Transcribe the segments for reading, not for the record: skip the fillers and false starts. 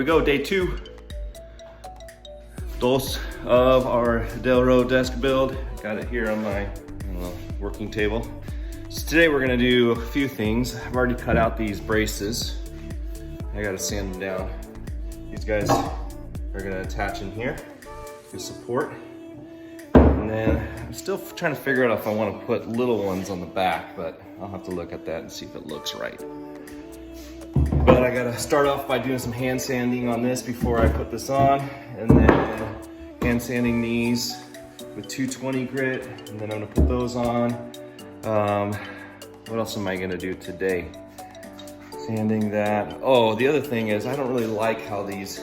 go, day 2. Dos of our Delro desk build. Got it here on my working table. So today we're gonna do a few things. I've already cut out these braces. I gotta sand them down. These guys are gonna attach in here for support. And then I'm still trying to figure out if I want to put little ones on the back, but I'll have to look at that and see if it looks right. But I gotta start off by doing some hand sanding on this before I put this on, and then hand sanding these with 220 grit, and then I'm gonna put those on. What else am I gonna do today? Sanding that. Oh, the other thing is I don't really like how these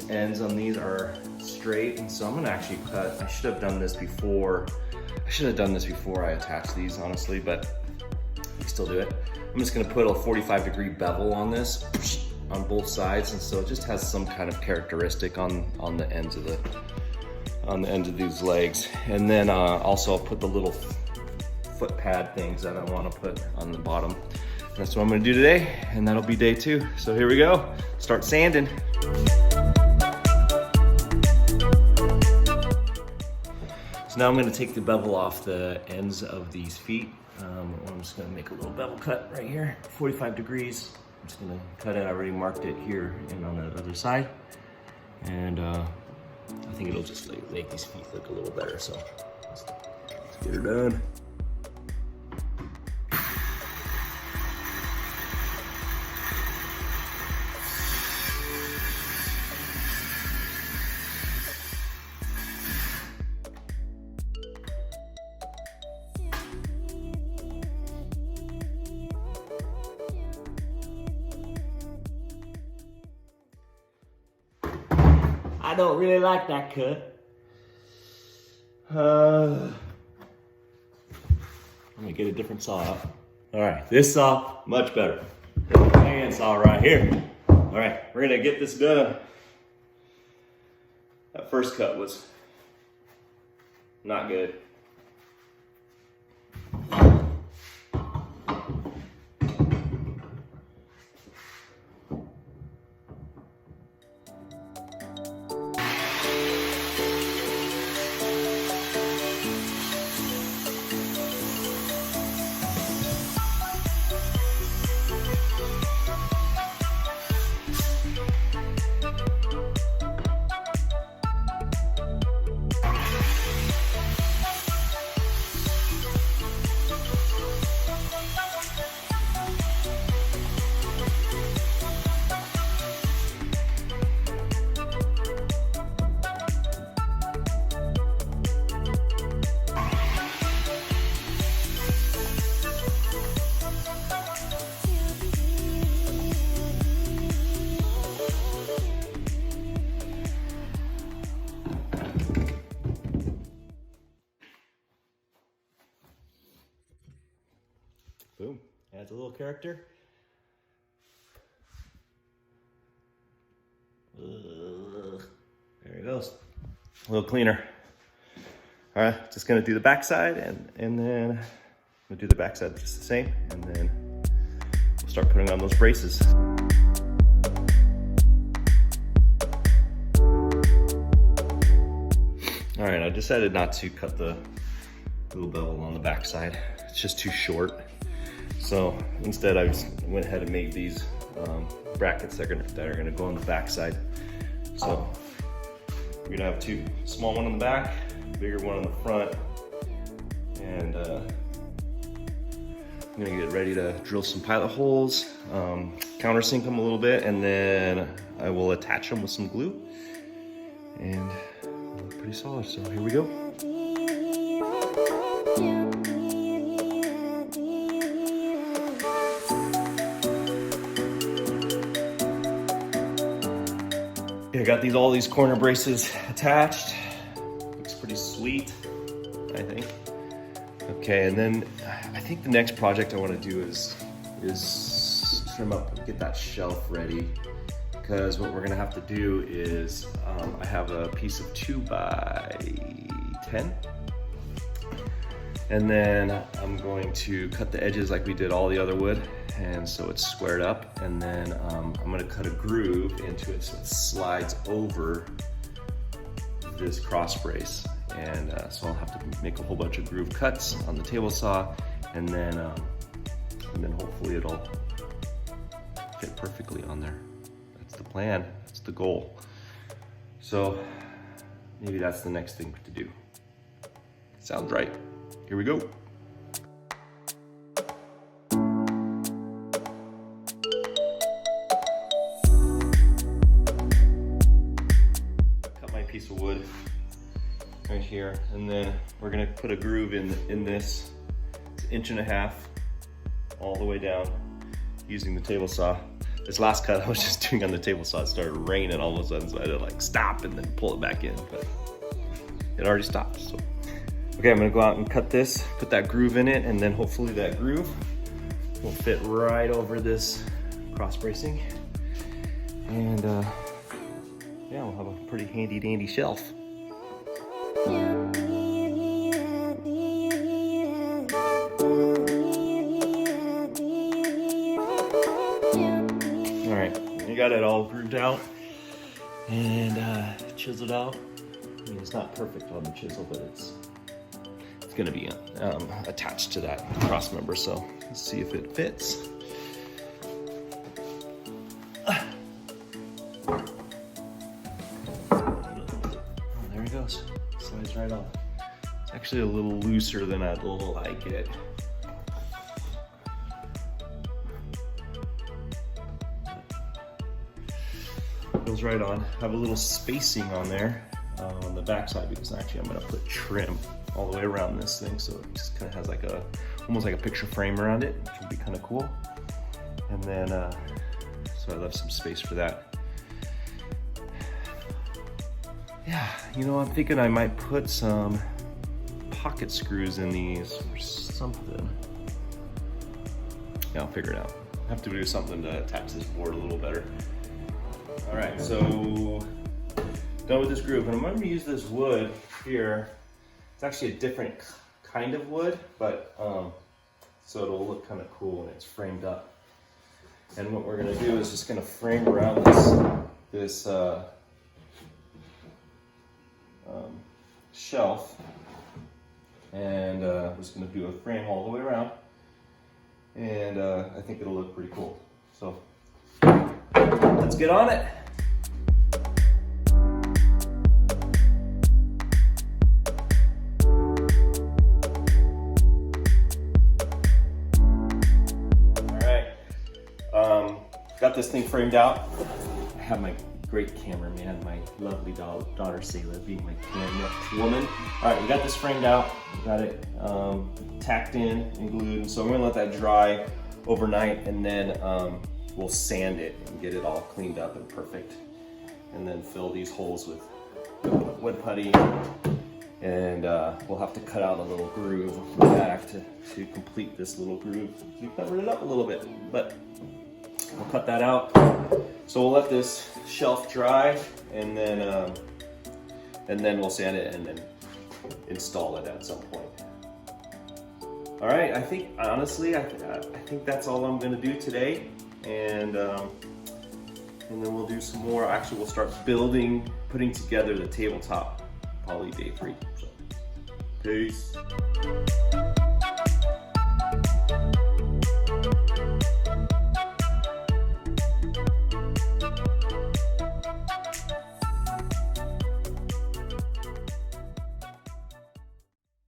ends on these are straight, and so I'm gonna actually cut. I should have done this before. I attached these, honestly, but I still do it. I'm just gonna put a 45-degree bevel on this, on both sides, and so it just has some kind of characteristic on the ends of these legs. And then also I'll put the little foot pad things that I want to put on the bottom. That's what I'm gonna do today, and that'll be day 2. So here we go. Start sanding. So now I'm gonna take the bevel off the ends of these feet. I'm just gonna make a little bevel cut right here, 45 degrees. I'm just gonna cut it. I already marked it here and on the other side. And I think it'll just make these feet look a little better. So let's get her done. I don't really like that cut. Let me get a different saw out. All right, this saw, much better. Hand saw right here. All right, we're gonna get this done. That first cut was not good. Boom, adds a little character. There it goes, a little cleaner. All right, just gonna do the back side, and then I'm gonna do the back side just the same, and then we'll start putting on those braces. All right, I decided not to cut the little bevel on the back side. It's just too short. So instead I just went ahead and made these brackets that are gonna go on the back side. So we're gonna have 2, small one on the back, bigger one on the front. And I'm gonna get ready to drill some pilot holes, countersink them a little bit, and then I will attach them with some glue. And they look pretty solid, so here we go. I got all these corner braces attached. Looks pretty sweet, I think. Okay, and then I think the next project I want to do is trim up and get that shelf ready, because what we're gonna have to do is I have a piece of 2x10, And then I'm going to cut the edges like we did all the other wood, and so it's squared up. And then I'm gonna cut a groove into it so it slides over this cross brace. And so I'll have to make a whole bunch of groove cuts on the table saw, and then hopefully it'll fit perfectly on there. That's the plan, that's the goal. So maybe that's the next thing to do. Sounds right. Here we go. Cut my piece of wood right here, and then we're gonna put a groove in this. It's 1.5 inches all the way down using the table saw. This last cut I was just doing on the table saw, it started raining all of a sudden, so I had to like stop and then pull it back in, but it already stopped. So okay, I'm gonna go out and cut this, put that groove in it, and then hopefully that groove will fit right over this cross bracing. And yeah, we'll have a pretty handy dandy shelf. All right, you got it all grooved out and chiseled out. I mean, it's not perfect on the chisel, but it's gonna be attached to that cross member. So let's see if it fits. Oh, there he goes. Slides right on. It's actually a little looser than I'd like it. Goes right on. Have a little spacing on there on the back side, because actually I'm gonna put trim all the way around this thing, so it just kind of has like almost like a picture frame around it, which would be kind of cool. And then so I left some space for that. Yeah, you know, I'm thinking I might put some pocket screws in these or something. Yeah, I'll figure it out. I have to do something to attach this board a little better. All right, so done with this groove, and I'm going to use this wood here. It's actually a different kind of wood, but so it'll look kind of cool when it's framed up. And what we're going to do is just going to frame around this shelf, and I'm just going to do a frame all the way around, and I think it'll look pretty cool. So let's get on it. Got this thing framed out. I have my great cameraman, my lovely daughter Selah, being my camera woman. All right, we got this framed out. We got it tacked in and glued. So I'm gonna let that dry overnight, and then we'll sand it and get it all cleaned up and perfect. And then fill these holes with wood putty. And we'll have to cut out a little groove from the back to complete this little groove. We covered it up a little bit, but we'll cut that out. So we'll let this shelf dry, and then we'll sand it and then install it at some point. All right, I think honestly, I think that's all I'm going to do today, and then we'll do some more. Actually, we'll start putting together the tabletop, probably day 3. So, peace.